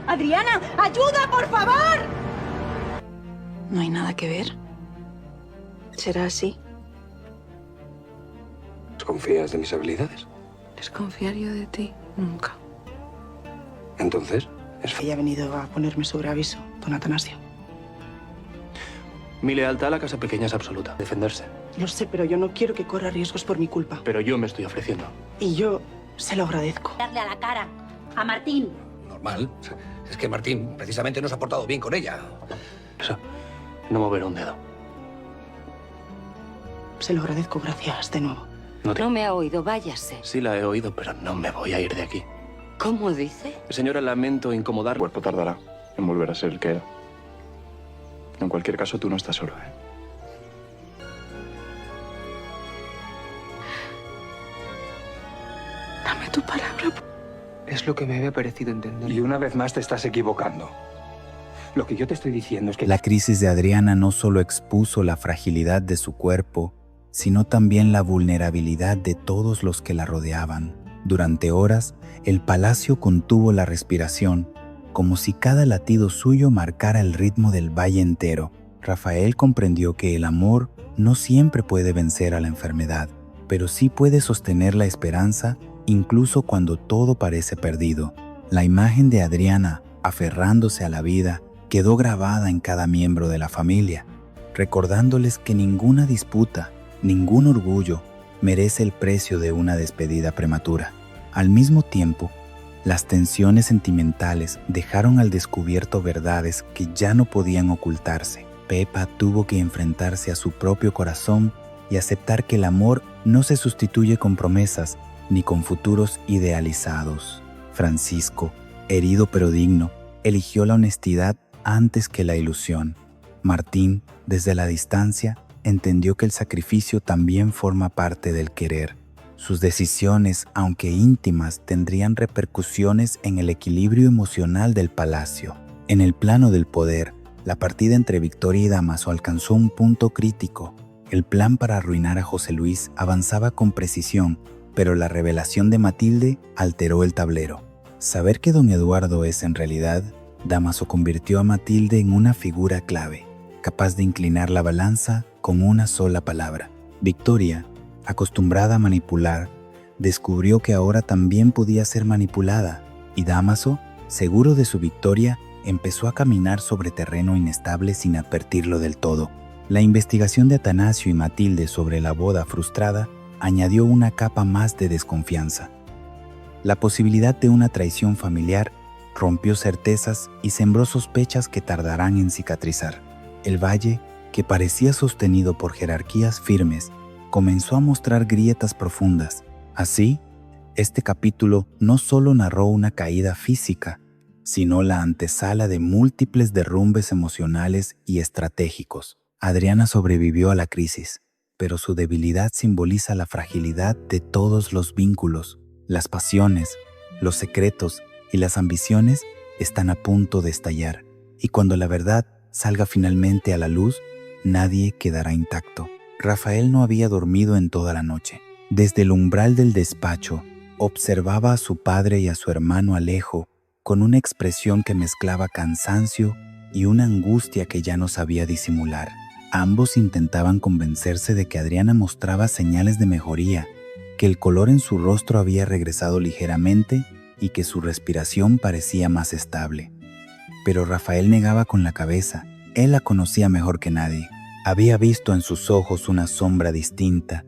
¡Adriana! ¡Ayuda, por favor! No hay nada que ver. ¿Será así? ¿Desconfías de mis habilidades? ¿Desconfiar yo de ti? Nunca. Entonces, Ella ha venido a ponerme sobre aviso, don Atanasio. Mi lealtad a la casa pequeña es absoluta. Defenderse. Lo sé, pero yo no quiero que corra riesgos por mi culpa. Pero yo me estoy ofreciendo. Y yo se lo agradezco. Darle a la cara a Martín. normal. Es que Martín precisamente no se ha portado bien con ella. Eso, no mover un dedo. Se lo agradezco, gracias de nuevo. No me ha oído, váyase. Sí la he oído, pero no me voy a ir de aquí. ¿Cómo dice? Señora, lamento incomodar. El cuerpo tardará en volver a ser el que era. En cualquier caso, tú no estás solo, ¿eh? Dame tu palabra. Es lo que me había parecido entender. Y una vez más te estás equivocando. Lo que yo te estoy diciendo es que... La crisis de Adriana no solo expuso la fragilidad de su cuerpo, sino también la vulnerabilidad de todos los que la rodeaban. Durante horas, el palacio contuvo la respiración, como si cada latido suyo marcara el ritmo del valle entero. Rafael comprendió que el amor no siempre puede vencer a la enfermedad, pero sí puede sostener la esperanza incluso cuando todo parece perdido. La imagen de Adriana, aferrándose a la vida, quedó grabada en cada miembro de la familia, recordándoles que ninguna disputa, ningún orgullo merece el precio de una despedida prematura. Al mismo tiempo, las tensiones sentimentales dejaron al descubierto verdades que ya no podían ocultarse. Pepa tuvo que enfrentarse a su propio corazón y aceptar que el amor no se sustituye con promesas ni con futuros idealizados. Francisco, herido pero digno, eligió la honestidad antes que la ilusión. Martín, desde la distancia, entendió que el sacrificio también forma parte del querer. Sus decisiones, aunque íntimas, tendrían repercusiones en el equilibrio emocional del palacio. En el plano del poder, la partida entre Victoria y Dámaso alcanzó un punto crítico. El plan para arruinar a José Luis avanzaba con precisión, pero la revelación de Matilde alteró el tablero. Saber que don Eduardo es en realidad, Dámaso convirtió a Matilde en una figura clave, capaz de inclinar la balanza con una sola palabra. Victoria, acostumbrada a manipular, descubrió que ahora también podía ser manipulada, y Dámaso, seguro de su victoria, empezó a caminar sobre terreno inestable sin advertirlo del todo. La investigación de Atanasio y Matilde sobre la boda frustrada añadió una capa más de desconfianza. La posibilidad de una traición familiar rompió certezas y sembró sospechas que tardarán en cicatrizar. El valle, que parecía sostenido por jerarquías firmes, comenzó a mostrar grietas profundas. Así, este capítulo no solo narró una caída física, sino la antesala de múltiples derrumbes emocionales y estratégicos. Adriana sobrevivió a la crisis, pero su debilidad simboliza la fragilidad de todos los vínculos. Las pasiones, los secretos y las ambiciones están a punto de estallar, y cuando la verdad salga finalmente a la luz, nadie quedará intacto. Rafael no había dormido en toda la noche. Desde el umbral del despacho, observaba a su padre y a su hermano Alejo con una expresión que mezclaba cansancio y una angustia que ya no sabía disimular. Ambos intentaban convencerse de que Adriana mostraba señales de mejoría, que el color en su rostro había regresado ligeramente y que su respiración parecía más estable. Pero Rafael negaba con la cabeza. Él la conocía mejor que nadie. Había visto en sus ojos una sombra distinta,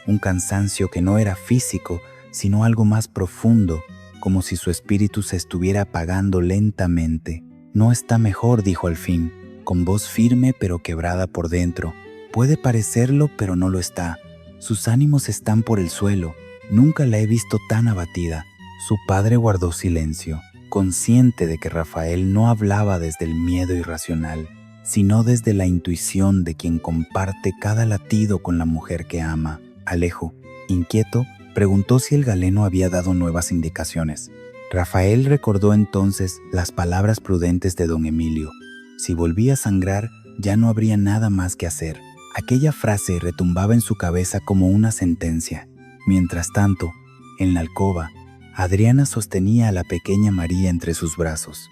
un cansancio que no era físico, sino algo más profundo, como si su espíritu se estuviera apagando lentamente. «No está mejor», dijo al fin, con voz firme pero quebrada por dentro. «Puede parecerlo, pero no lo está. Sus ánimos están por el suelo. Nunca la he visto tan abatida». Su padre guardó silencio, consciente de que Rafael no hablaba desde el miedo irracional, sino desde la intuición de quien comparte cada latido con la mujer que ama. Alejo, inquieto, preguntó si el galeno había dado nuevas indicaciones. Rafael recordó entonces las palabras prudentes de don Emilio. Si volvía a sangrar, ya no habría nada más que hacer. Aquella frase retumbaba en su cabeza como una sentencia. Mientras tanto, en la alcoba, Adriana sostenía a la pequeña María entre sus brazos.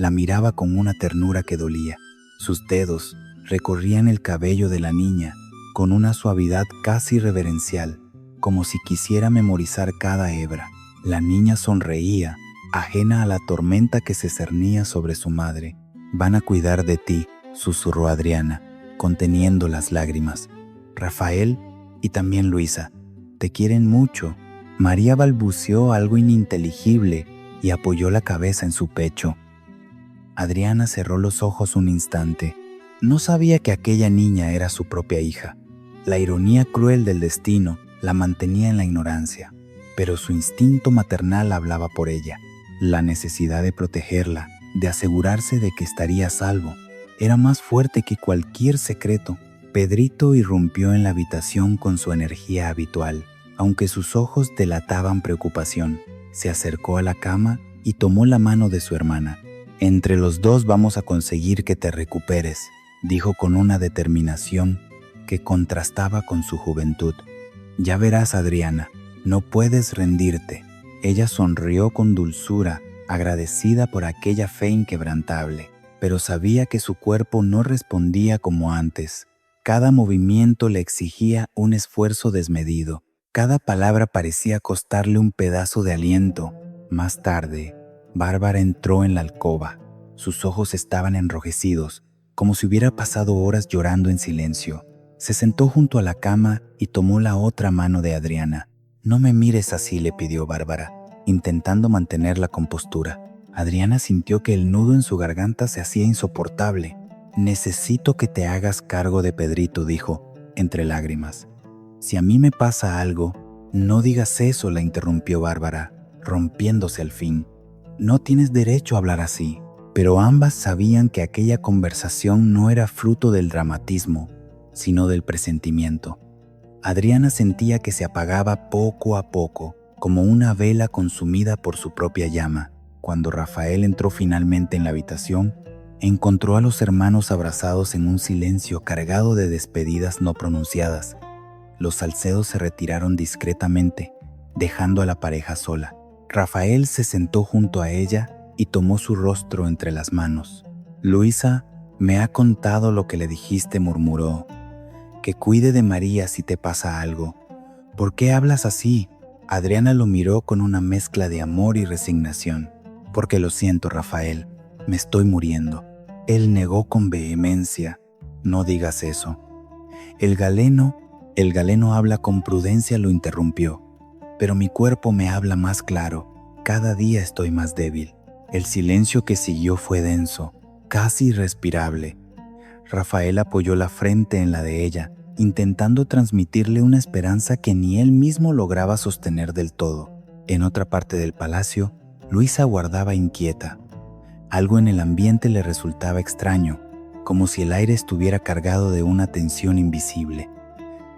La miraba con una ternura que dolía. Sus dedos recorrían el cabello de la niña con una suavidad casi reverencial, como si quisiera memorizar cada hebra. La niña sonreía, ajena a la tormenta que se cernía sobre su madre. «Van a cuidar de ti», susurró Adriana, conteniendo las lágrimas. «Rafael y también Luisa, te quieren mucho». María balbuceó algo ininteligible y apoyó la cabeza en su pecho. Adriana cerró los ojos un instante. No sabía que aquella niña era su propia hija. La ironía cruel del destino la mantenía en la ignorancia, pero su instinto maternal hablaba por ella. La necesidad de protegerla, de asegurarse de que estaría a salvo, era más fuerte que cualquier secreto. Pedrito irrumpió en la habitación con su energía habitual, aunque sus ojos delataban preocupación. Se acercó a la cama y tomó la mano de su hermana. «Entre los dos vamos a conseguir que te recuperes», dijo con una determinación que contrastaba con su juventud. «Ya verás, Adriana, no puedes rendirte». Ella sonrió con dulzura, agradecida por aquella fe inquebrantable, pero sabía que su cuerpo no respondía como antes. Cada movimiento le exigía un esfuerzo desmedido. Cada palabra parecía costarle un pedazo de aliento. Más tarde, Bárbara entró en la alcoba. Sus ojos estaban enrojecidos, como si hubiera pasado horas llorando en silencio. Se sentó junto a la cama y tomó la otra mano de Adriana. «No me mires así», le pidió Bárbara, intentando mantener la compostura. Adriana sintió que el nudo en su garganta se hacía insoportable. «Necesito que te hagas cargo de Pedrito», dijo, entre lágrimas. «Si a mí me pasa algo, no digas eso», la interrumpió Bárbara, rompiéndose al fin. «No tienes derecho a hablar así». Pero ambas sabían que aquella conversación no era fruto del dramatismo, sino del presentimiento. Adriana sentía que se apagaba poco a poco, como una vela consumida por su propia llama. Cuando Rafael entró finalmente en la habitación, encontró a los hermanos abrazados en un silencio cargado de despedidas no pronunciadas. Los Salcedo se retiraron discretamente, dejando a la pareja sola. Rafael se sentó junto a ella y tomó su rostro entre las manos. «Luisa me ha contado lo que le dijiste», murmuró. «Que cuide de María si te pasa algo». «¿Por qué hablas así?». Adriana lo miró con una mezcla de amor y resignación. «Porque lo siento, Rafael, me estoy muriendo». Él negó con vehemencia. «No digas eso». El galeno habla con prudencia», lo interrumpió. «Pero mi cuerpo me habla más claro. Cada día estoy más débil». El silencio que siguió fue denso, casi irrespirable. Rafael apoyó la frente en la de ella, intentando transmitirle una esperanza que ni él mismo lograba sostener del todo. En otra parte del palacio, Luisa aguardaba inquieta. Algo en el ambiente le resultaba extraño, como si el aire estuviera cargado de una tensión invisible.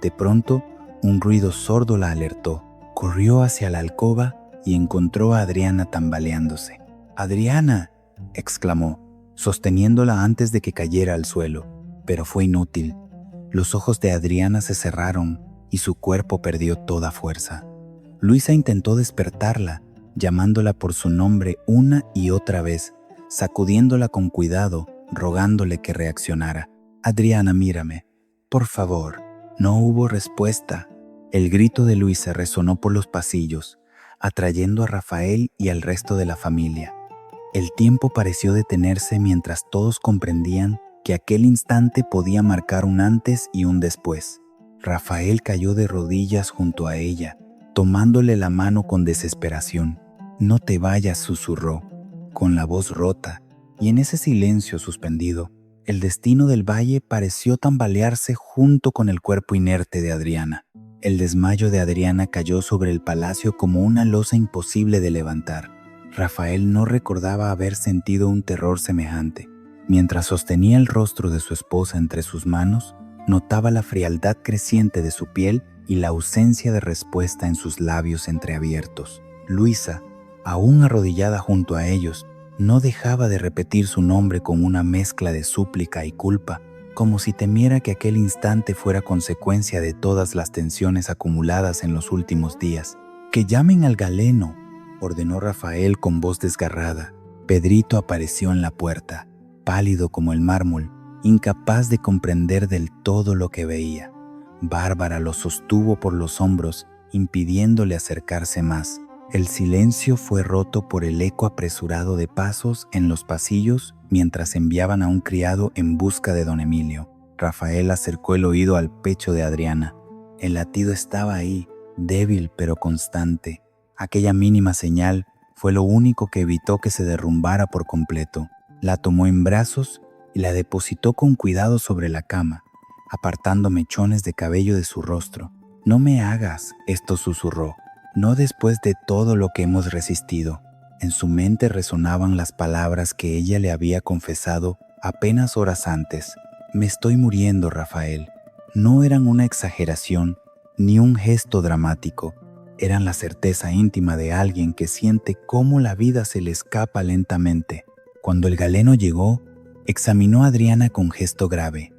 De pronto, un ruido sordo la alertó. Corrió hacia la alcoba y encontró a Adriana tambaleándose. «¡Adriana!», exclamó, sosteniéndola antes de que cayera al suelo, pero fue inútil. Los ojos de Adriana se cerraron y su cuerpo perdió toda fuerza. Luisa intentó despertarla, llamándola por su nombre una y otra vez, sacudiéndola con cuidado, rogándole que reaccionara. «Adriana, mírame, por favor». No hubo respuesta. El grito de Luisa resonó por los pasillos, atrayendo a Rafael y al resto de la familia. El tiempo pareció detenerse mientras todos comprendían que aquel instante podía marcar un antes y un después. Rafael cayó de rodillas junto a ella, tomándole la mano con desesperación. «No te vayas», susurró, con la voz rota, y en ese silencio suspendido, el destino del valle pareció tambalearse junto con el cuerpo inerte de Adriana. El desmayo de Adriana cayó sobre el palacio como una losa imposible de levantar. Rafael no recordaba haber sentido un terror semejante. Mientras sostenía el rostro de su esposa entre sus manos, notaba la frialdad creciente de su piel y la ausencia de respuesta en sus labios entreabiertos. Luisa, aún arrodillada junto a ellos, no dejaba de repetir su nombre con una mezcla de súplica y culpa, como si temiera que aquel instante fuera consecuencia de todas las tensiones acumuladas en los últimos días. «Que llamen al galeno», ordenó Rafael con voz desgarrada. Pedrito apareció en la puerta, pálido como el mármol, incapaz de comprender del todo lo que veía. Bárbara lo sostuvo por los hombros, impidiéndole acercarse más. El silencio fue roto por el eco apresurado de pasos en los pasillos mientras enviaban a un criado en busca de don Emilio. Rafael acercó el oído al pecho de Adriana. El latido estaba ahí, débil pero constante. Aquella mínima señal fue lo único que evitó que se derrumbara por completo. La tomó en brazos y la depositó con cuidado sobre la cama, apartando mechones de cabello de su rostro. «No me hagas», esto susurró, «no después de todo lo que hemos resistido». En su mente resonaban las palabras que ella le había confesado apenas horas antes. «Me estoy muriendo, Rafael». No eran una exageración ni un gesto dramático. Eran la certeza íntima de alguien que siente cómo la vida se le escapa lentamente. Cuando el galeno llegó, examinó a Adriana con gesto grave.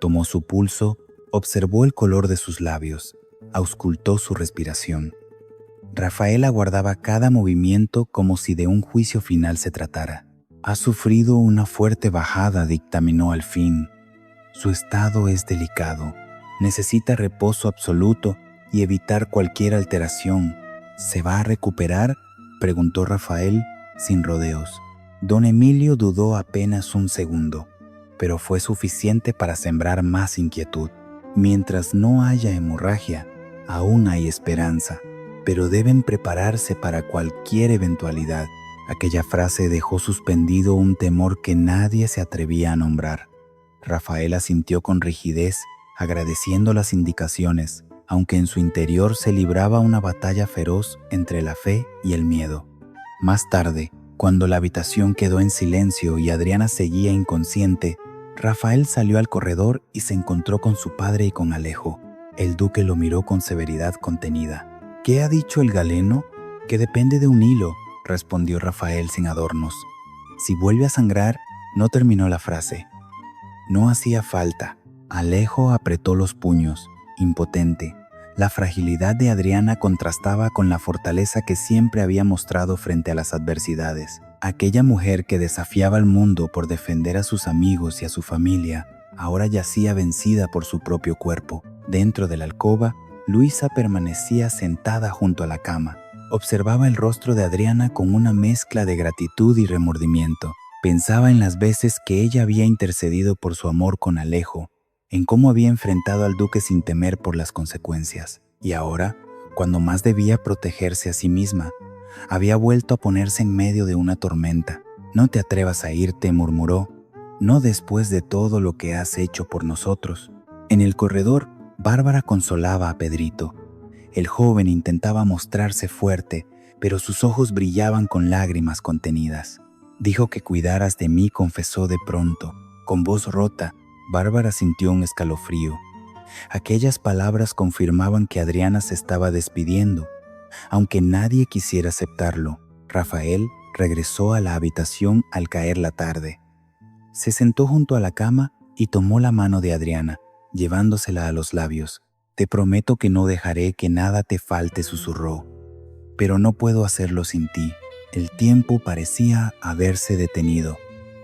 Tomó su pulso, observó el color de sus labios, auscultó su respiración. Rafael aguardaba cada movimiento como si de un juicio final se tratara. «Ha sufrido una fuerte bajada», dictaminó al fin. «Su estado es delicado. Necesita reposo absoluto y evitar cualquier alteración. ¿Se va a recuperar?», preguntó Rafael sin rodeos. Don Emilio dudó apenas un segundo, pero fue suficiente para sembrar más inquietud. «Mientras no haya hemorragia, aún hay esperanza, pero deben prepararse para cualquier eventualidad». Aquella frase dejó suspendido un temor que nadie se atrevía a nombrar. Rafael asintió con rigidez, agradeciendo las indicaciones, aunque en su interior se libraba una batalla feroz entre la fe y el miedo. Más tarde, cuando la habitación quedó en silencio y Adriana seguía inconsciente, Rafael salió al corredor y se encontró con su padre y con Alejo. El duque lo miró con severidad contenida. «¿Qué ha dicho el galeno?». «Que depende de un hilo», respondió Rafael sin adornos. «Si vuelve a sangrar», no terminó la frase. No hacía falta. Alejo apretó los puños, impotente. La fragilidad de Adriana contrastaba con la fortaleza que siempre había mostrado frente a las adversidades. Aquella mujer que desafiaba al mundo por defender a sus amigos y a su familia, ahora yacía vencida por su propio cuerpo. Dentro de la alcoba, Luisa permanecía sentada junto a la cama. Observaba el rostro de Adriana con una mezcla de gratitud y remordimiento. Pensaba en las veces que ella había intercedido por su amor con Alejo, en cómo había enfrentado al duque sin temer por las consecuencias. Y ahora, cuando más debía protegerse a sí misma, había vuelto a ponerse en medio de una tormenta. «No te atrevas a irte», murmuró. «No después de todo lo que has hecho por nosotros». En el corredor, Bárbara consolaba a Pedrito. El joven intentaba mostrarse fuerte, pero sus ojos brillaban con lágrimas contenidas. «Dijo que cuidaras de mí», confesó de pronto. Con voz rota, Bárbara sintió un escalofrío. Aquellas palabras confirmaban que Adriana se estaba despidiendo. Aunque nadie quisiera aceptarlo, Rafael regresó a la habitación al caer la tarde. Se sentó junto a la cama y tomó la mano de Adriana, llevándosela a los labios. «Te prometo que no dejaré que nada te falte», susurró. «Pero no puedo hacerlo sin ti». El tiempo parecía haberse detenido.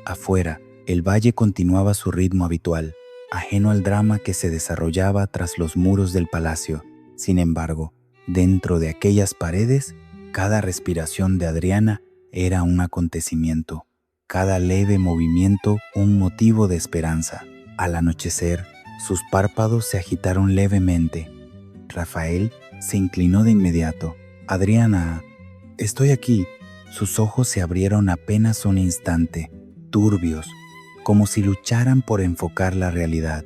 Afuera, el valle continuaba su ritmo habitual, ajeno al drama que se desarrollaba tras los muros del palacio. Sin embargo, dentro de aquellas paredes, cada respiración de Adriana era un acontecimiento, cada leve movimiento un motivo de esperanza. Al anochecer, sus párpados se agitaron levemente. Rafael se inclinó de inmediato. «Adriana, estoy aquí». Sus ojos se abrieron apenas un instante, turbios, como si lucharan por enfocar la realidad.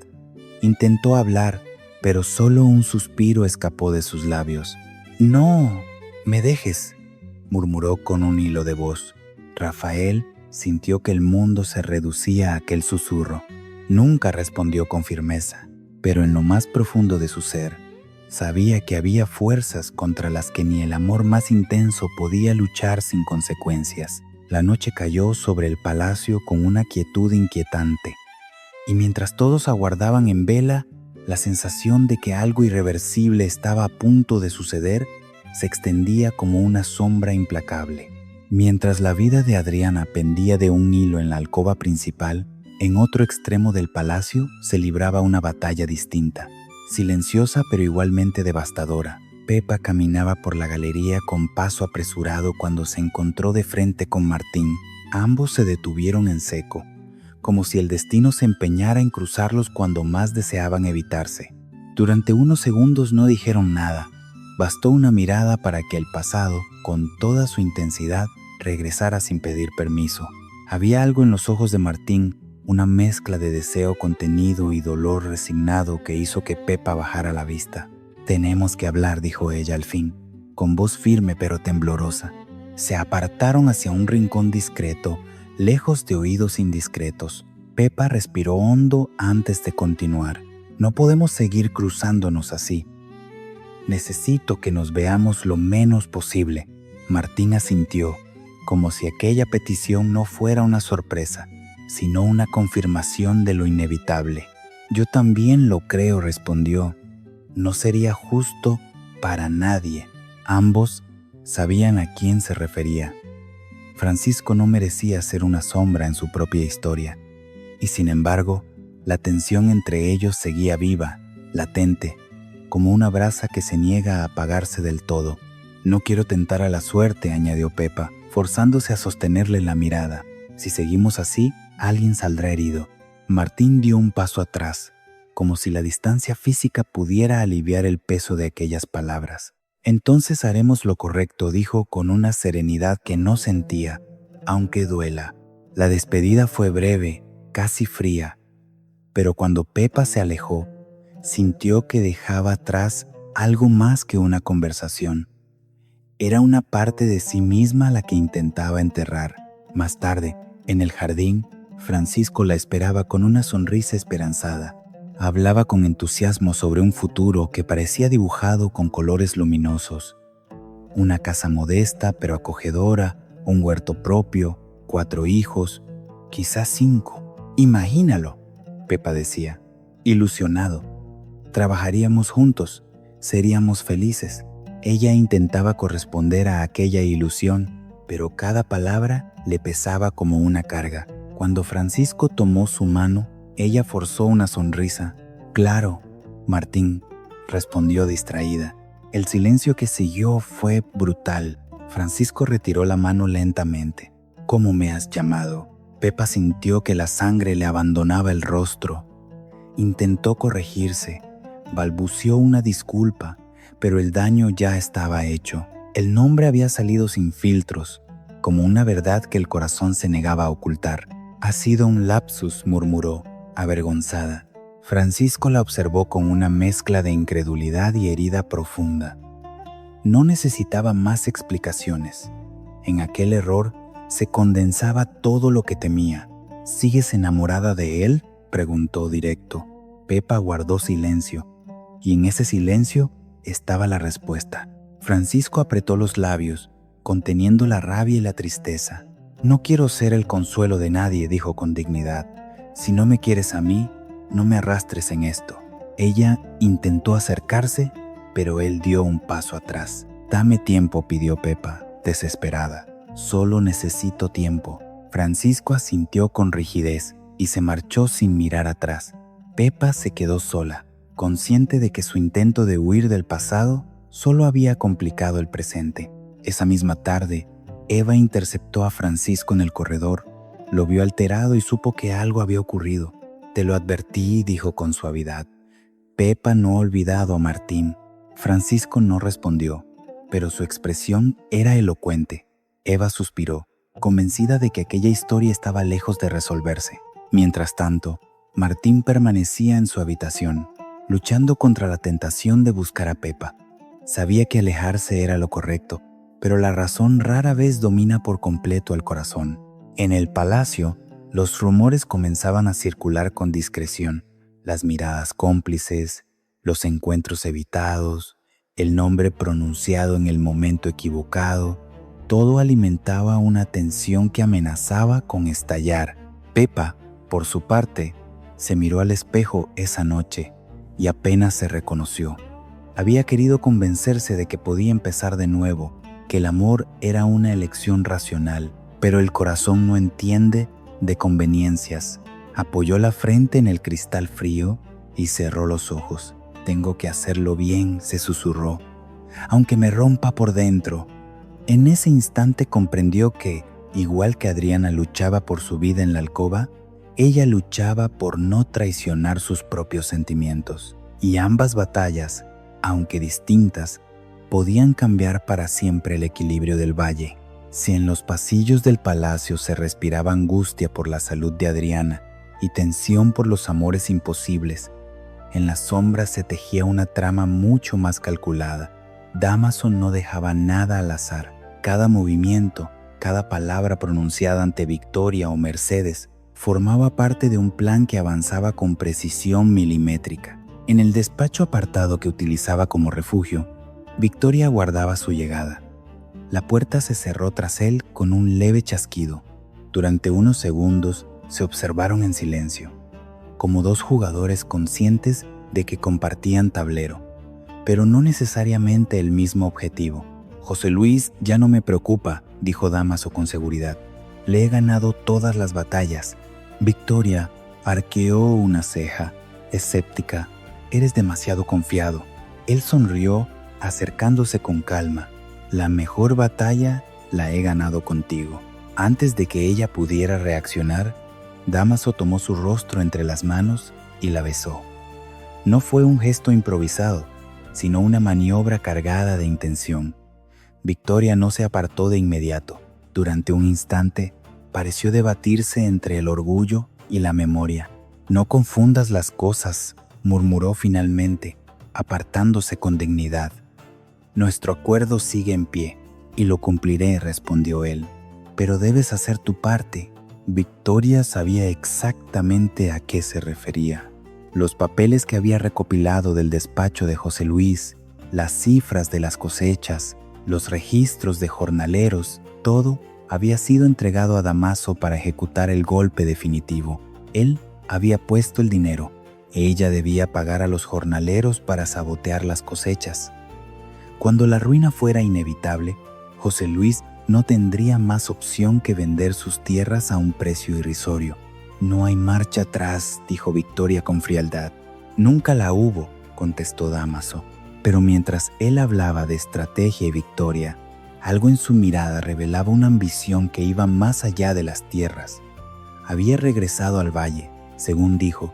Intentó hablar, pero solo un suspiro escapó de sus labios. «No, me dejes», murmuró con un hilo de voz. Rafael sintió que el mundo se reducía a aquel susurro. Nunca respondió con firmeza, pero en lo más profundo de su ser, sabía que había fuerzas contra las que ni el amor más intenso podía luchar sin consecuencias. La noche cayó sobre el palacio con una quietud inquietante, y mientras todos aguardaban en vela, la sensación de que algo irreversible estaba a punto de suceder se extendía como una sombra implacable. Mientras la vida de Adriana pendía de un hilo en la alcoba principal, en otro extremo del palacio se libraba una batalla distinta, silenciosa pero igualmente devastadora. Pepa caminaba por la galería con paso apresurado cuando se encontró de frente con Martín. Ambos se detuvieron en seco, como si el destino se empeñara en cruzarlos cuando más deseaban evitarse. Durante unos segundos no dijeron nada. Bastó una mirada para que el pasado, con toda su intensidad, regresara sin pedir permiso. Había algo en los ojos de Martín, una mezcla de deseo contenido y dolor resignado que hizo que Pepa bajara la vista. «Tenemos que hablar», dijo ella al fin, con voz firme pero temblorosa. Se apartaron hacia un rincón discreto, lejos de oídos indiscretos. Pepa respiró hondo antes de continuar. «No podemos seguir cruzándonos así. Necesito que nos veamos lo menos posible». Martín asintió, como si aquella petición no fuera una sorpresa, sino una confirmación de lo inevitable. «Yo también lo creo», respondió. «No sería justo para nadie». Ambos sabían a quién se refería. Francisco no merecía ser una sombra en su propia historia, y sin embargo, la tensión entre ellos seguía viva, latente, como una brasa que se niega a apagarse del todo. «No quiero tentar a la suerte», añadió Pepa, forzándose a sostenerle la mirada. «Si seguimos así, alguien saldrá herido». Martín dio un paso atrás, como si la distancia física pudiera aliviar el peso de aquellas palabras. «Entonces haremos lo correcto», dijo con una serenidad que no sentía, aunque duela. La despedida fue breve, casi fría, pero cuando Pepa se alejó, sintió que dejaba atrás algo más que una conversación. Era una parte de sí misma la que intentaba enterrar. Más tarde, en el jardín, Francisco la esperaba con una sonrisa esperanzada. Hablaba con entusiasmo sobre un futuro que parecía dibujado con colores luminosos. Una casa modesta pero acogedora, un huerto propio, 4 hijos, quizás 5. «Imagínalo», Pepa decía, ilusionado. «Trabajaríamos juntos, seríamos felices». Ella intentaba corresponder a aquella ilusión, pero cada palabra le pesaba como una carga. Cuando Francisco tomó su mano, ella forzó una sonrisa. «Claro, Martín», respondió distraída. El silencio que siguió fue brutal. Francisco retiró la mano lentamente. «¿Cómo me has llamado?». Pepa sintió que la sangre le abandonaba el rostro. Intentó corregirse, balbuceó una disculpa, pero el daño ya estaba hecho. El nombre había salido sin filtros, como una verdad que el corazón se negaba a ocultar. «Ha sido un lapsus», murmuró, avergonzada. Francisco la observó con una mezcla de incredulidad y herida profunda. No necesitaba más explicaciones. En aquel error se condensaba todo lo que temía. «¿Sigues enamorada de él?», preguntó directo. Pepa guardó silencio, y en ese silencio estaba la respuesta. Francisco apretó los labios, conteniendo la rabia y la tristeza. «No quiero ser el consuelo de nadie», dijo con dignidad. «Si no me quieres a mí, no me arrastres en esto». Ella intentó acercarse, pero él dio un paso atrás. «Dame tiempo», pidió Pepa, desesperada. «Solo necesito tiempo». Francisco asintió con rigidez y se marchó sin mirar atrás. Pepa se quedó sola, consciente de que su intento de huir del pasado solo había complicado el presente. Esa misma tarde, Eva interceptó a Francisco en el corredor. Lo vio alterado y supo que algo había ocurrido. «Te lo advertí», dijo con suavidad. Pepa no ha olvidado a Martín. Francisco no respondió, pero su expresión era elocuente. Eva suspiró, convencida de que aquella historia estaba lejos de resolverse. Mientras tanto, Martín permanecía en su habitación, luchando contra la tentación de buscar a Pepa. Sabía que alejarse era lo correcto, pero la razón rara vez domina por completo el corazón. En el palacio, los rumores comenzaban a circular con discreción. Las miradas cómplices, los encuentros evitados, el nombre pronunciado en el momento equivocado, todo alimentaba una tensión que amenazaba con estallar. Pepa, por su parte, se miró al espejo esa noche y apenas se reconoció. Había querido convencerse de que podía empezar de nuevo, que el amor era una elección racional, pero el corazón no entiende de conveniencias. Apoyó la frente en el cristal frío y cerró los ojos. «Tengo que hacerlo bien», se susurró, «aunque me rompa por dentro». En ese instante comprendió que, igual que Adriana luchaba por su vida en la alcoba, ella luchaba por no traicionar sus propios sentimientos. Y ambas batallas, aunque distintas, podían cambiar para siempre el equilibrio del valle. Si en los pasillos del palacio se respiraba angustia por la salud de Adriana y tensión por los amores imposibles, en las sombras se tejía una trama mucho más calculada. Dámaso no dejaba nada al azar. Cada movimiento, cada palabra pronunciada ante Victoria o Mercedes formaba parte de un plan que avanzaba con precisión milimétrica. En el despacho apartado que utilizaba como refugio, Victoria aguardaba su llegada. La puerta se cerró tras él con un leve chasquido. Durante unos segundos se observaron en silencio, como dos jugadores conscientes de que compartían tablero, pero no necesariamente el mismo objetivo. «José Luis ya no me preocupa», dijo Dámaso con seguridad. «Le he ganado todas las batallas». Victoria arqueó una ceja, escéptica. «Eres demasiado confiado». Él sonrió, acercándose con calma. «La mejor batalla la he ganado contigo». Antes de que ella pudiera reaccionar, Dámaso tomó su rostro entre las manos y la besó. No fue un gesto improvisado, sino una maniobra cargada de intención. Victoria no se apartó de inmediato. Durante un instante, pareció debatirse entre el orgullo y la memoria. «No confundas las cosas», murmuró finalmente, apartándose con dignidad. «Nuestro acuerdo sigue en pie, y lo cumpliré», respondió él. «Pero debes hacer tu parte». Victoria sabía exactamente a qué se refería. Los papeles que había recopilado del despacho de José Luis, las cifras de las cosechas, los registros de jornaleros, todo había sido entregado a Dámaso para ejecutar el golpe definitivo. Él había puesto el dinero. Ella debía pagar a los jornaleros para sabotear las cosechas. Cuando la ruina fuera inevitable, José Luis no tendría más opción que vender sus tierras a un precio irrisorio. «No hay marcha atrás», dijo Victoria con frialdad. «Nunca la hubo», contestó Dámaso. Pero mientras él hablaba de estrategia y victoria, algo en su mirada revelaba una ambición que iba más allá de las tierras. Había regresado al valle, según dijo,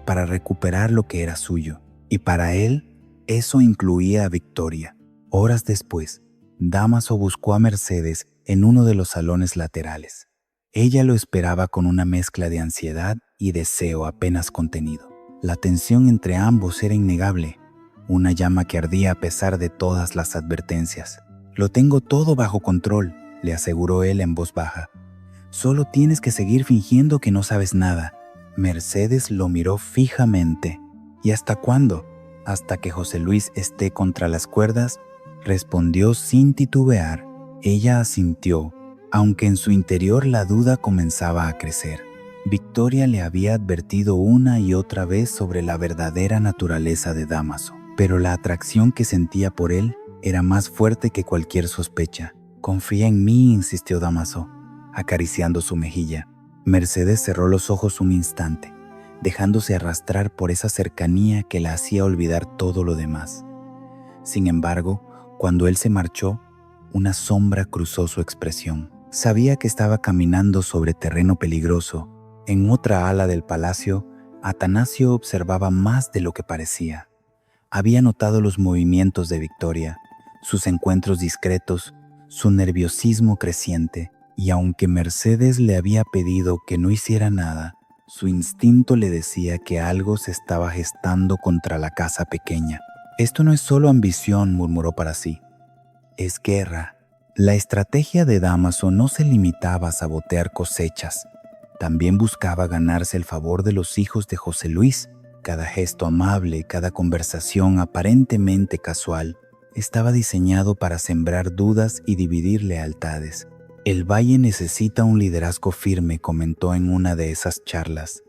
para recuperar lo que era suyo, y para él eso incluía a Victoria. Horas después, Dámaso buscó a Mercedes en uno de los salones laterales. Ella lo esperaba con una mezcla de ansiedad y deseo apenas contenido. La tensión entre ambos era innegable, una llama que ardía a pesar de todas las advertencias. «Lo tengo todo bajo control», le aseguró él en voz baja. «Solo tienes que seguir fingiendo que no sabes nada». Mercedes lo miró fijamente. «¿Y hasta cuándo?» «Hasta que José Luis esté contra las cuerdas», respondió sin titubear. Ella asintió, aunque en su interior la duda comenzaba a crecer. Victoria le había advertido una y otra vez sobre la verdadera naturaleza de Dámaso, pero la atracción que sentía por él era más fuerte que cualquier sospecha. «Confía en mí», insistió Dámaso, acariciando su mejilla. Mercedes cerró los ojos un instante, dejándose arrastrar por esa cercanía que la hacía olvidar todo lo demás. Sin embargo, cuando él se marchó, una sombra cruzó su expresión. Sabía que estaba caminando sobre terreno peligroso. En otra ala del palacio, Atanasio observaba más de lo que parecía. Había notado los movimientos de Victoria, sus encuentros discretos, su nerviosismo creciente, y aunque Mercedes le había pedido que no hiciera nada, su instinto le decía que algo se estaba gestando contra la casa pequeña. «Esto no es solo ambición», murmuró para sí. «Es guerra». La estrategia de Dámaso no se limitaba a sabotear cosechas. También buscaba ganarse el favor de los hijos de José Luis. Cada gesto amable, cada conversación aparentemente casual, estaba diseñado para sembrar dudas y dividir lealtades. «El valle necesita un liderazgo firme», comentó en una de esas charlas.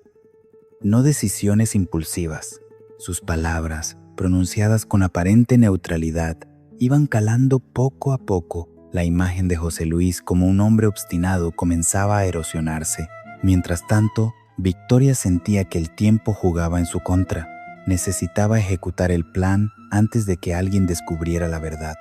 «No decisiones impulsivas». Sus palabras, pronunciadas con aparente neutralidad, iban calando poco a poco, La imagen de José Luis como un hombre obstinado comenzaba a erosionarse. Mientras tanto, Victoria sentía que el tiempo jugaba en su contra. Necesitaba ejecutar el plan antes de que alguien descubriera la verdad.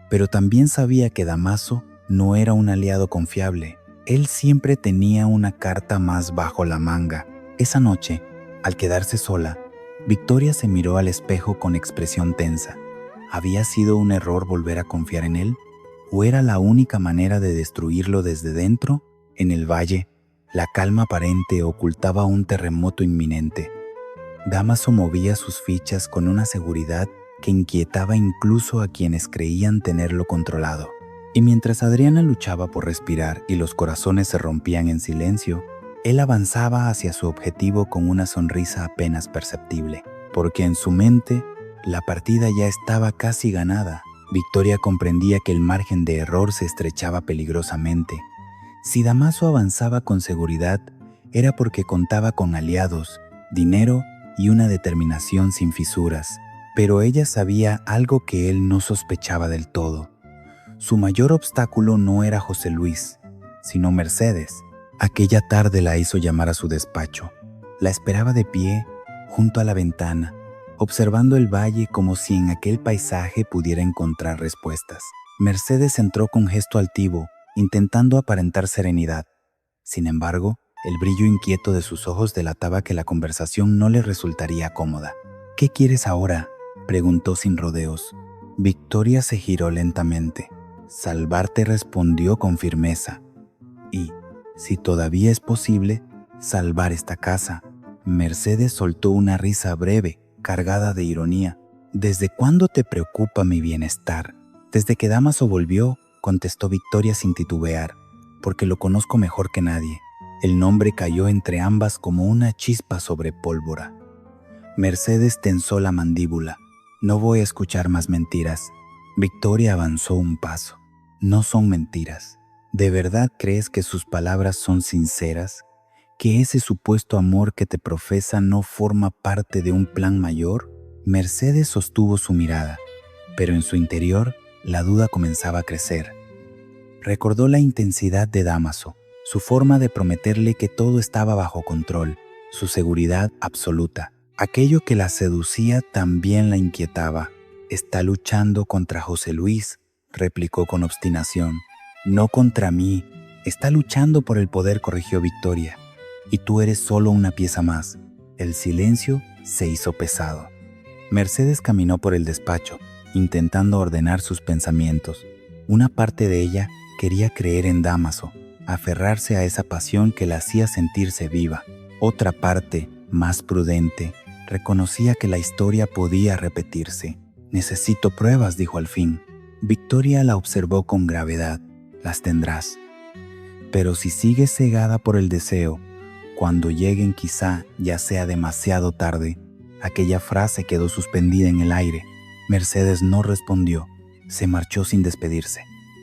Pero también sabía que Dámaso no era un aliado confiable. Él siempre tenía una carta más bajo la manga. Esa noche, al quedarse sola, Victoria se miró al espejo con expresión tensa. ¿Había sido un error volver a confiar en él? ¿O era la única manera de destruirlo desde dentro? En el valle, la calma aparente ocultaba un terremoto inminente. Dámaso movía sus fichas con una seguridad que inquietaba incluso a quienes creían tenerlo controlado. Y mientras Adriana luchaba por respirar y los corazones se rompían en silencio, él avanzaba hacia su objetivo con una sonrisa apenas perceptible, porque en su mente la partida ya estaba casi ganada. Victoria comprendía que el margen de error se estrechaba peligrosamente. Si Dámaso avanzaba con seguridad, era porque contaba con aliados, dinero y una determinación sin fisuras. Pero ella sabía algo que él no sospechaba del todo. Su mayor obstáculo no era José Luis, sino Mercedes. Aquella tarde la hizo llamar a su despacho. La esperaba de pie, junto a la ventana, observando el valle como si en aquel paisaje pudiera encontrar respuestas. Mercedes entró con gesto altivo, intentando aparentar serenidad. Sin embargo, el brillo inquieto de sus ojos delataba que la conversación no le resultaría cómoda. «¿Qué quieres ahora?», preguntó sin rodeos. Victoria se giró lentamente. «Salvarte», respondió con firmeza. «Y, si todavía es posible, salvar esta casa». Mercedes soltó una risa breve, cargada de ironía. «¿Desde cuándo te preocupa mi bienestar?». «Desde que Dámaso volvió», contestó Victoria sin titubear, «porque lo conozco mejor que nadie». El nombre cayó entre ambas como una chispa sobre pólvora. Mercedes tensó la mandíbula. «No voy a escuchar más mentiras». Victoria avanzó un paso. «No son mentiras. ¿De verdad crees que sus palabras son sinceras? ¿Que ese supuesto amor que te profesa no forma parte de un plan mayor?». Mercedes sostuvo su mirada, pero en su interior la duda comenzaba a crecer. Recordó la intensidad de Dámaso, su forma de prometerle que todo estaba bajo control, su seguridad absoluta. Aquello que la seducía también la inquietaba. «Está luchando contra José Luis», replicó con obstinación. «No contra mí. Está luchando por el poder», corrigió Victoria. «Y tú eres solo una pieza más». El silencio se hizo pesado. Mercedes caminó por el despacho, intentando ordenar sus pensamientos. Una parte de ella quería creer en Dámaso, aferrarse a esa pasión que la hacía sentirse viva. Otra parte, más prudente, reconocía que la historia podía repetirse. «Necesito pruebas», dijo al fin. Victoria la observó con gravedad. «Las tendrás. Pero si sigues cegada por el deseo, cuando lleguen quizá ya sea demasiado tarde». Aquella frase quedó suspendida en el aire. Mercedes no respondió. Se marchó sin despedirse,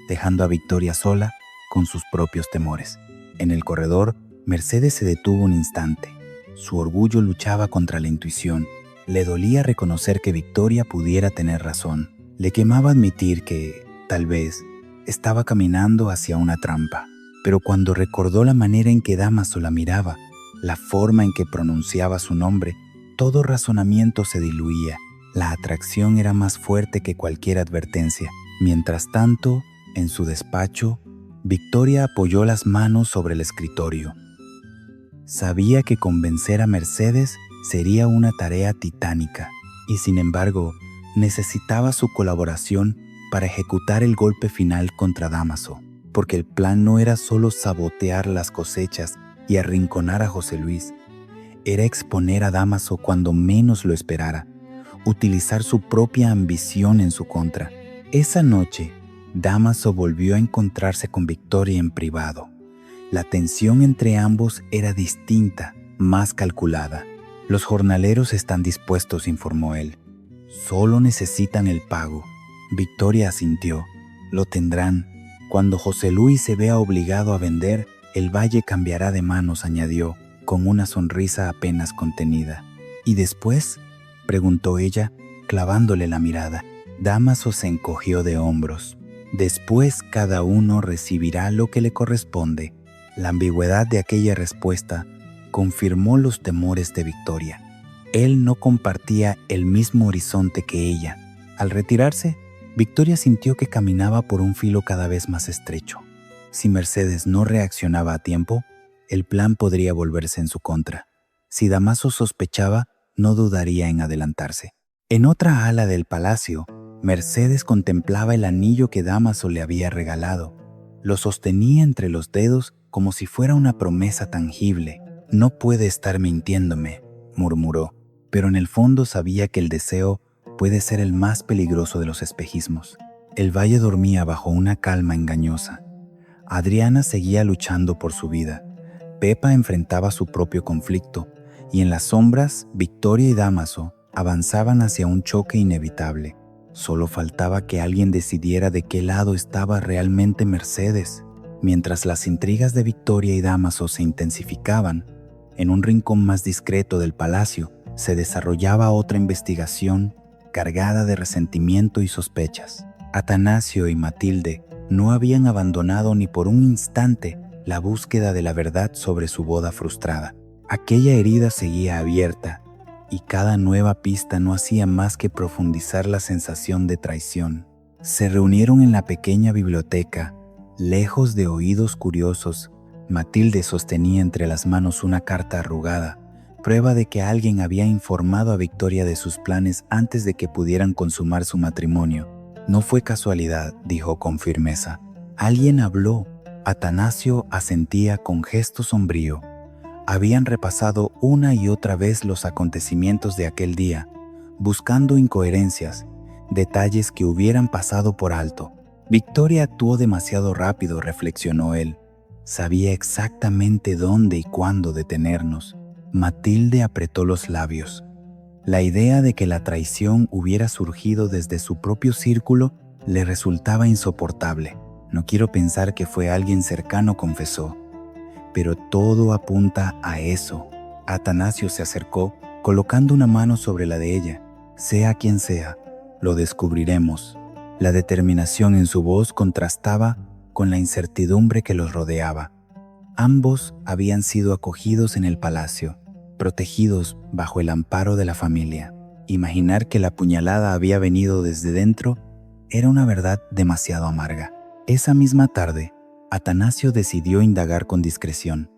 dejando a Victoria sola con sus propios temores. En el corredor, Mercedes se detuvo un instante. Su orgullo luchaba contra la intuición. Le dolía reconocer que Victoria pudiera tener razón. Le quemaba admitir que, tal vez, estaba caminando hacia una trampa. Pero cuando recordó la manera en que Dámaso la miraba, la forma en que pronunciaba su nombre, todo razonamiento se diluía. La atracción era más fuerte que cualquier advertencia. Mientras tanto, en su despacho, Victoria apoyó las manos sobre el escritorio. Sabía que convencer a Mercedes sería una tarea titánica, y sin embargo, necesitaba su colaboración para ejecutar el golpe final contra Dámaso, porque el plan no era solo sabotear las cosechas y arrinconar a José Luis, era exponer a Dámaso cuando menos lo esperara, utilizar su propia ambición en su contra. Esa noche, Dámaso volvió a encontrarse con Victoria en privado. La tensión entre ambos era distinta, más calculada. «Los jornaleros están dispuestos», informó él. «Solo necesitan el pago». Victoria asintió. «Lo tendrán. Cuando José Luis se vea obligado a vender, el valle cambiará de manos», añadió, con una sonrisa apenas contenida. «¿Y después?», preguntó ella, clavándole la mirada. Dámaso se encogió de hombros. Después cada uno recibirá lo que le corresponde. La ambigüedad de aquella respuesta confirmó los temores de Victoria. Él no compartía el mismo horizonte que ella. Al retirarse, Victoria sintió que caminaba por un filo cada vez más estrecho. Si Mercedes no reaccionaba a tiempo, el plan podría volverse en su contra. Si Dámaso sospechaba, no dudaría en adelantarse. En otra ala del palacio, Mercedes contemplaba el anillo que Dámaso le había regalado. Lo sostenía entre los dedos como si fuera una promesa tangible. «No puede estar mintiéndome», murmuró, pero en el fondo sabía que el deseo puede ser el más peligroso de los espejismos. El valle dormía bajo una calma engañosa. Adriana seguía luchando por su vida. Pepa enfrentaba su propio conflicto, y en las sombras, Victoria y Dámaso avanzaban hacia un choque inevitable. Solo faltaba que alguien decidiera de qué lado estaba realmente Mercedes. Mientras las intrigas de Victoria y Dámaso se intensificaban, en un rincón más discreto del palacio se desarrollaba otra investigación cargada de resentimiento y sospechas. Atanasio y Matilde no habían abandonado ni por un instante la búsqueda de la verdad sobre su boda frustrada. Aquella herida seguía abierta y cada nueva pista no hacía más que profundizar la sensación de traición. Se reunieron en la pequeña biblioteca, lejos de oídos curiosos. Matilde sostenía entre las manos una carta arrugada, prueba de que alguien había informado a Victoria de sus planes antes de que pudieran consumar su matrimonio. «No fue casualidad», dijo con firmeza. «Alguien habló». Atanasio asentía con gesto sombrío. Habían repasado una y otra vez los acontecimientos de aquel día, buscando incoherencias, detalles que hubieran pasado por alto. Victoria actuó demasiado rápido, reflexionó él. Sabía exactamente dónde y cuándo detenernos. Matilde apretó los labios. La idea de que la traición hubiera surgido desde su propio círculo le resultaba insoportable. «No quiero pensar que fue alguien cercano», confesó. «Pero todo apunta a eso». Atanasio se acercó, colocando una mano sobre la de ella. «Sea quien sea, lo descubriremos». La determinación en su voz contrastaba con la incertidumbre que los rodeaba. Ambos habían sido acogidos en el palacio, protegidos bajo el amparo de la familia. Imaginar que la puñalada había venido desde dentro era una verdad demasiado amarga. Esa misma tarde, Atanasio decidió indagar con discreción.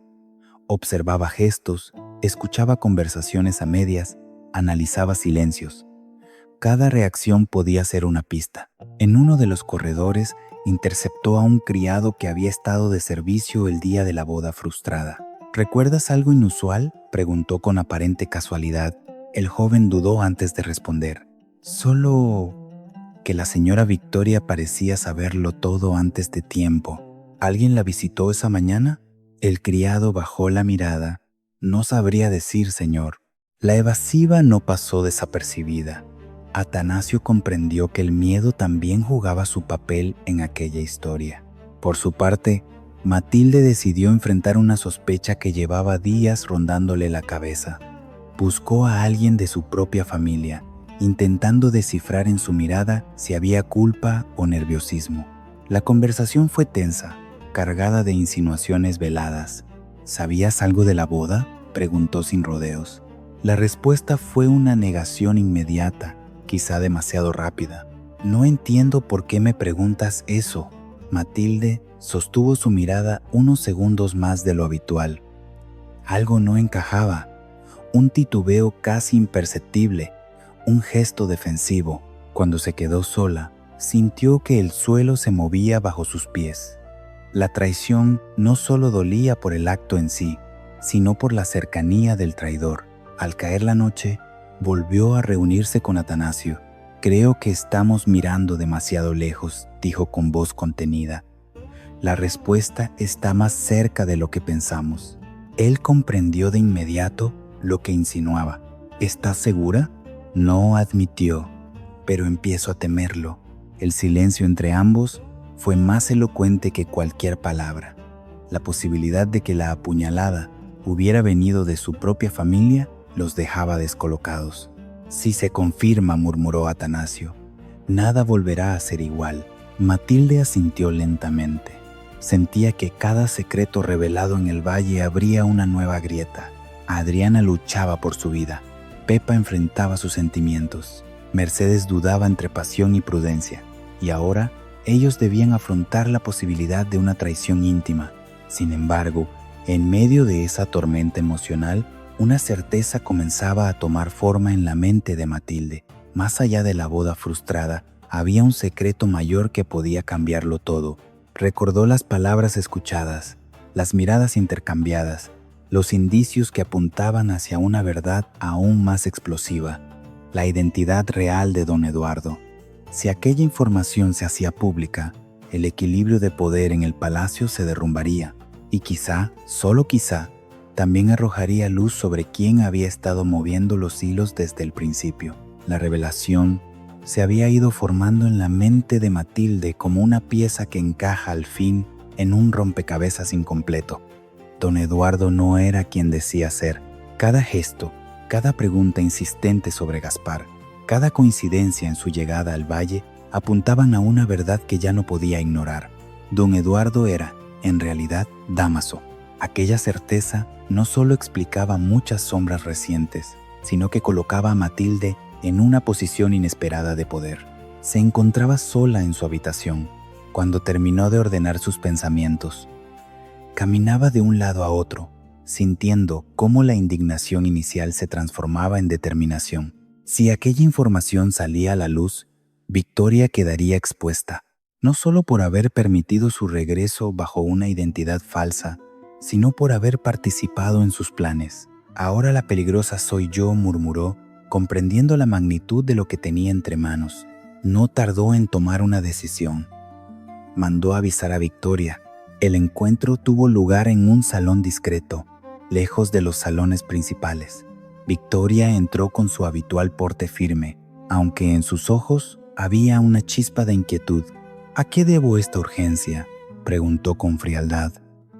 Observaba gestos, escuchaba conversaciones a medias, analizaba silencios. Cada reacción podía ser una pista. En uno de los corredores interceptó a un criado que había estado de servicio el día de la boda frustrada. «¿Recuerdas algo inusual?», preguntó con aparente casualidad. El joven dudó antes de responder. «Solo que la señora Victoria parecía saberlo todo antes de tiempo». «¿Alguien la visitó esa mañana?». El criado bajó la mirada. «No sabría decir, señor». La evasiva no pasó desapercibida. Atanasio comprendió que el miedo también jugaba su papel en aquella historia. Por su parte, Matilde decidió enfrentar una sospecha que llevaba días rondándole la cabeza. Buscó a alguien de su propia familia, intentando descifrar en su mirada si había culpa o nerviosismo. La conversación fue tensa, cargada de insinuaciones veladas. «¿Sabías algo de la boda?», preguntó sin rodeos. La respuesta fue una negación inmediata, quizá demasiado rápida. «No entiendo por qué me preguntas eso». Matilde sostuvo su mirada unos segundos más de lo habitual. Algo no encajaba, un titubeo casi imperceptible, un gesto defensivo. Cuando se quedó sola, sintió que el suelo se movía bajo sus pies. La traición no solo dolía por el acto en sí, sino por la cercanía del traidor. Al caer la noche, volvió a reunirse con Atanasio. «Creo que estamos mirando demasiado lejos», dijo con voz contenida. «La respuesta está más cerca de lo que pensamos». Él comprendió de inmediato lo que insinuaba. «¿Estás segura?». No admitió, pero empiezo a temerlo. El silencio entre ambos fue más elocuente que cualquier palabra. La posibilidad de que la apuñalada hubiera venido de su propia familia los dejaba descolocados. «Si se confirma», murmuró Atanasio, «nada volverá a ser igual». Matilde asintió lentamente. Sentía que cada secreto revelado en el valle abría una nueva grieta. Adriana luchaba por su vida. Pepa enfrentaba sus sentimientos. Mercedes dudaba entre pasión y prudencia. Y ahora ellos debían afrontar la posibilidad de una traición íntima. Sin embargo, en medio de esa tormenta emocional, una certeza comenzaba a tomar forma en la mente de Matilde. Más allá de la boda frustrada, había un secreto mayor que podía cambiarlo todo. Recordó las palabras escuchadas, las miradas intercambiadas, los indicios que apuntaban hacia una verdad aún más explosiva, la identidad real de don Eduardo. Si aquella información se hacía pública, el equilibrio de poder en el palacio se derrumbaría y quizá, solo quizá, también arrojaría luz sobre quién había estado moviendo los hilos desde el principio. La revelación se había ido formando en la mente de Matilde como una pieza que encaja al fin en un rompecabezas incompleto. Don Eduardo no era quien decía ser. Cada gesto, cada pregunta insistente sobre Gaspar, cada coincidencia en su llegada al valle apuntaban a una verdad que ya no podía ignorar. Don Eduardo era, en realidad, Dámaso. Aquella certeza no solo explicaba muchas sombras recientes, sino que colocaba a Matilde en una posición inesperada de poder. Se encontraba sola en su habitación, cuando terminó de ordenar sus pensamientos. Caminaba de un lado a otro, sintiendo cómo la indignación inicial se transformaba en determinación. Si aquella información salía a la luz, Victoria quedaría expuesta, no solo por haber permitido su regreso bajo una identidad falsa, sino por haber participado en sus planes. Ahora la peligrosa soy yo, murmuró, comprendiendo la magnitud de lo que tenía entre manos. No tardó en tomar una decisión. Mandó avisar a Victoria. El encuentro tuvo lugar en un salón discreto, lejos de los salones principales. Victoria entró con su habitual porte firme, aunque en sus ojos había una chispa de inquietud. ¿A qué debo esta urgencia?, preguntó con frialdad.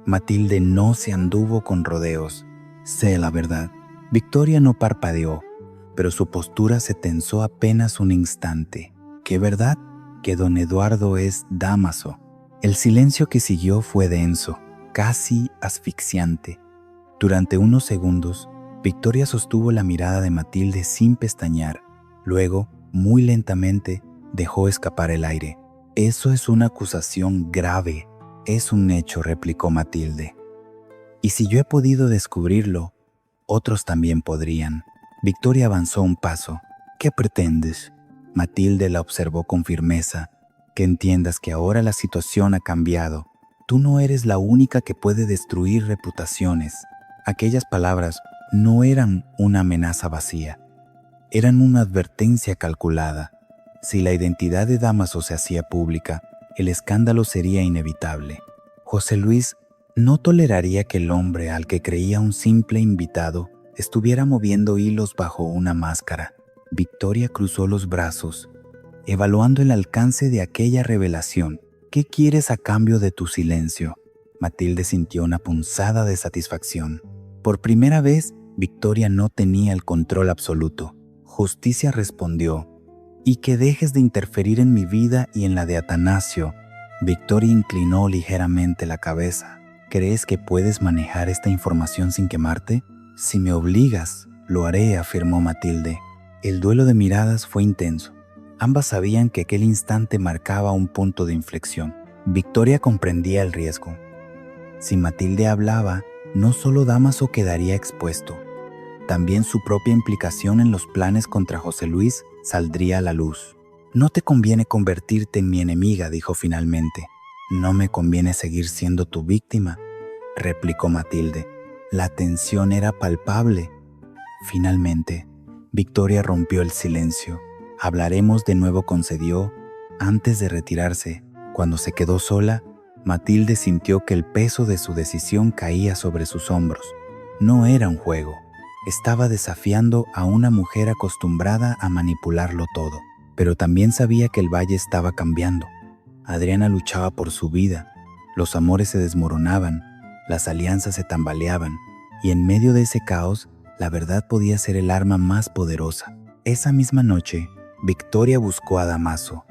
Matilde no se anduvo con rodeos. Sé la verdad. Victoria no parpadeó, pero su postura se tensó apenas un instante. ¿Qué verdad? Que don Eduardo es Dámaso. El silencio que siguió fue denso, casi asfixiante. Durante unos segundos, Victoria sostuvo la mirada de Matilde sin pestañear. Luego, muy lentamente, dejó escapar el aire. Eso es una acusación grave. Es un hecho, replicó Matilde. Y si yo he podido descubrirlo, otros también podrían. Victoria avanzó un paso. ¿Qué pretendes? Matilde la observó con firmeza. Que entiendas que ahora la situación ha cambiado. Tú no eres la única que puede destruir reputaciones. Aquellas palabras no eran una amenaza vacía. Eran una advertencia calculada. Si la identidad de Dámaso se hacía pública, el escándalo sería inevitable. José Luis no toleraría que el hombre al que creía un simple invitado estuviera moviendo hilos bajo una máscara. Victoria cruzó los brazos, evaluando el alcance de aquella revelación. ¿Qué quieres a cambio de tu silencio? Matilde sintió una punzada de satisfacción. Por primera vez, Victoria no tenía el control absoluto. Justicia respondió. Y que dejes de interferir en mi vida y en la de Atanasio. Victoria inclinó ligeramente la cabeza. ¿Crees que puedes manejar esta información sin quemarte? Si me obligas, lo haré, afirmó Matilde. El duelo de miradas fue intenso. Ambas sabían que aquel instante marcaba un punto de inflexión. Victoria comprendía el riesgo. Si Matilde hablaba, no solo Dámaso quedaría expuesto, también su propia implicación en los planes contra José Luis saldría a la luz. No te conviene convertirte en mi enemiga, dijo finalmente. No me conviene seguir siendo tu víctima, replicó Matilde. La tensión era palpable. Finalmente, Victoria rompió el silencio. Hablaremos de nuevo, concedió. Antes de retirarse, cuando se quedó sola, Matilde sintió que el peso de su decisión caía sobre sus hombros. No era un juego. Estaba desafiando a una mujer acostumbrada a manipularlo todo, pero también sabía que el valle estaba cambiando. Adriana luchaba por su vida, los amores se desmoronaban, las alianzas se tambaleaban, y en medio de ese caos, la verdad podía ser el arma más poderosa. Esa misma noche, Victoria buscó a Dámaso.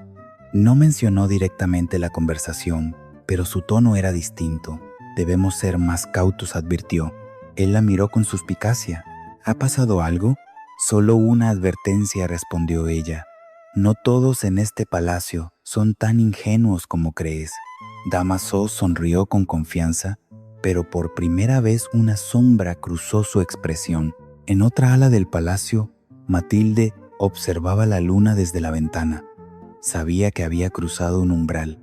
No mencionó directamente la conversación, pero su tono era distinto. Debemos ser más cautos, advirtió. Él la miró con suspicacia. ¿Ha pasado algo? Solo una advertencia, respondió ella. No todos en este palacio son tan ingenuos como crees. Damaso sonrió con confianza, pero por primera vez una sombra cruzó su expresión. En otra ala del palacio, Matilde observaba la luna desde la ventana. Sabía que había cruzado un umbral.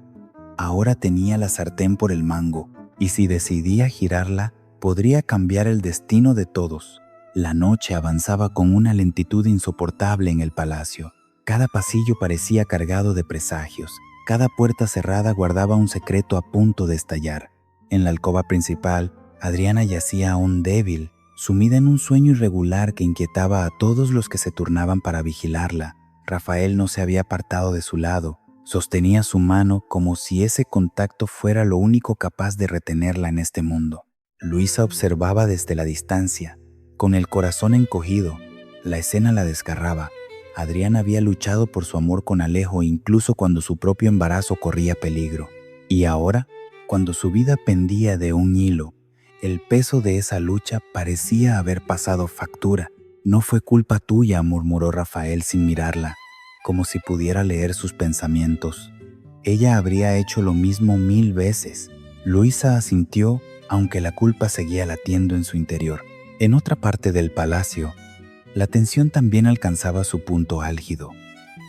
Ahora tenía la sartén por el mango, y si decidía girarla, podría cambiar el destino de todos. La noche avanzaba con una lentitud insoportable en el palacio. Cada pasillo parecía cargado de presagios. Cada puerta cerrada guardaba un secreto a punto de estallar. En la alcoba principal, Adriana yacía aún débil, sumida en un sueño irregular que inquietaba a todos los que se turnaban para vigilarla. Rafael no se había apartado de su lado. Sostenía su mano como si ese contacto fuera lo único capaz de retenerla en este mundo. Luisa observaba desde la distancia, con el corazón encogido. La escena la desgarraba. Adriana había luchado por su amor con Alejo incluso cuando su propio embarazo corría peligro. Y ahora, cuando su vida pendía de un hilo, el peso de esa lucha parecía haber pasado factura. No fue culpa tuya, murmuró Rafael sin mirarla, como si pudiera leer sus pensamientos. Ella habría hecho lo mismo 1000 veces. Luisa asintió, aunque la culpa seguía latiendo en su interior. En otra parte del palacio, la tensión también alcanzaba su punto álgido.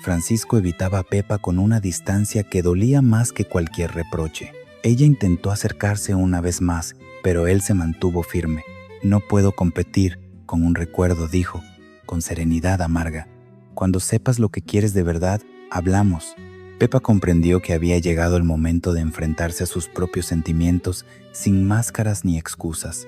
Francisco evitaba a Pepa con una distancia que dolía más que cualquier reproche. Ella intentó acercarse una vez más, pero él se mantuvo firme. No puedo competir con un recuerdo, dijo, con serenidad amarga. Cuando sepas lo que quieres de verdad, hablamos. Pepa comprendió que había llegado el momento de enfrentarse a sus propios sentimientos sin máscaras ni excusas.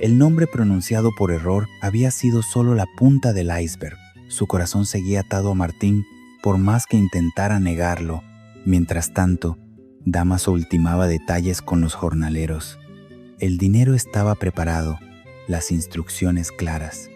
El nombre pronunciado por error había sido solo la punta del iceberg. Su corazón seguía atado a Martín por más que intentara negarlo. Mientras tanto, Damaso ultimaba detalles con los jornaleros. El dinero estaba preparado, las instrucciones claras.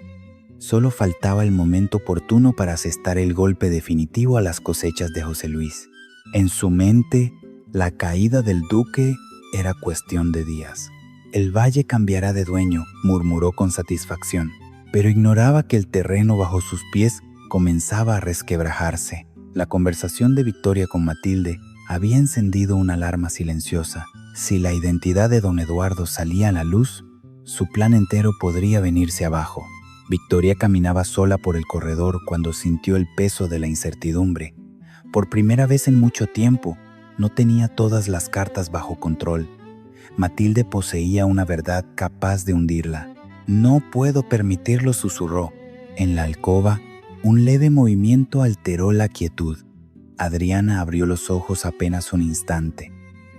Solo faltaba el momento oportuno para asestar el golpe definitivo a las cosechas de José Luis. En su mente, la caída del duque era cuestión de días. El valle cambiará de dueño, murmuró con satisfacción, pero ignoraba que el terreno bajo sus pies comenzaba a resquebrajarse. La conversación de Victoria con Matilde había encendido una alarma silenciosa. Si la identidad de don Eduardo salía a la luz, su plan entero podría venirse abajo. Victoria caminaba sola por el corredor cuando sintió el peso de la incertidumbre. Por primera vez en mucho tiempo, no tenía todas las cartas bajo control. Matilde poseía una verdad capaz de hundirla. No puedo permitirlo, susurró. En la alcoba, un leve movimiento alteró la quietud. Adriana abrió los ojos apenas un instante.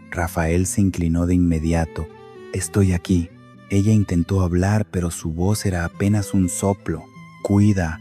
Rafael se inclinó de inmediato. Estoy aquí. Ella intentó hablar, pero su voz era apenas un soplo. Cuida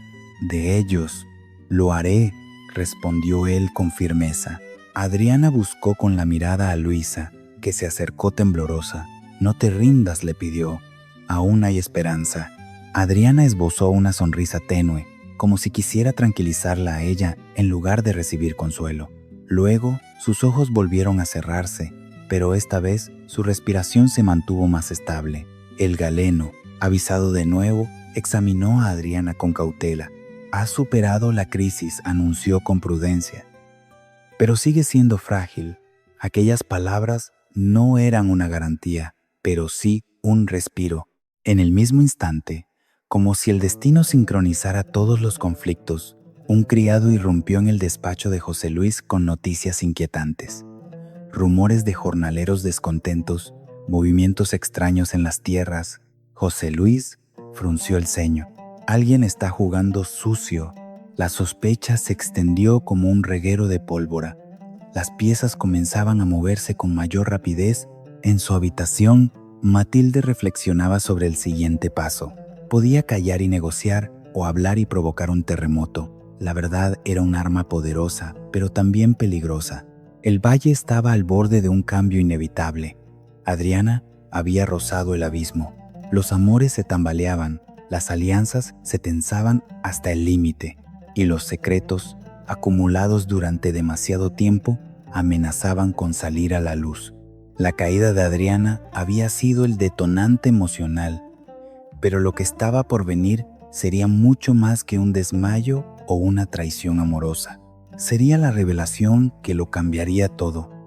de ellos. Lo haré, respondió él con firmeza. Adriana buscó con la mirada a Luisa, que se acercó temblorosa. No te rindas, le pidió. Aún hay esperanza. Adriana esbozó una sonrisa tenue, como si quisiera tranquilizarla a ella en lugar de recibir consuelo. Luego, sus ojos volvieron a cerrarse, pero esta vez su respiración se mantuvo más estable. El galeno, avisado de nuevo, examinó a Adriana con cautela. «Has superado la crisis», anunció con prudencia. «Pero sigue siendo frágil». Aquellas palabras no eran una garantía, pero sí un respiro. En el mismo instante, como si el destino sincronizara todos los conflictos, un criado irrumpió en el despacho de José Luis con noticias inquietantes. Rumores de jornaleros descontentos, movimientos extraños en las tierras. José Luis frunció el ceño. Alguien está jugando sucio. La sospecha se extendió como un reguero de pólvora. Las piezas comenzaban a moverse con mayor rapidez. En su habitación, Matilde reflexionaba sobre el siguiente paso. Podía callar y negociar, o hablar y provocar un terremoto. La verdad era un arma poderosa, pero también peligrosa. El valle estaba al borde de un cambio inevitable. Adriana había rozado el abismo. Los amores se tambaleaban, las alianzas se tensaban hasta el límite, y los secretos acumulados durante demasiado tiempo, amenazaban con salir a la luz. La caída de Adriana había sido el detonante emocional, pero lo que estaba por venir sería mucho más que un desmayo o una traición amorosa. Sería la revelación que lo cambiaría todo.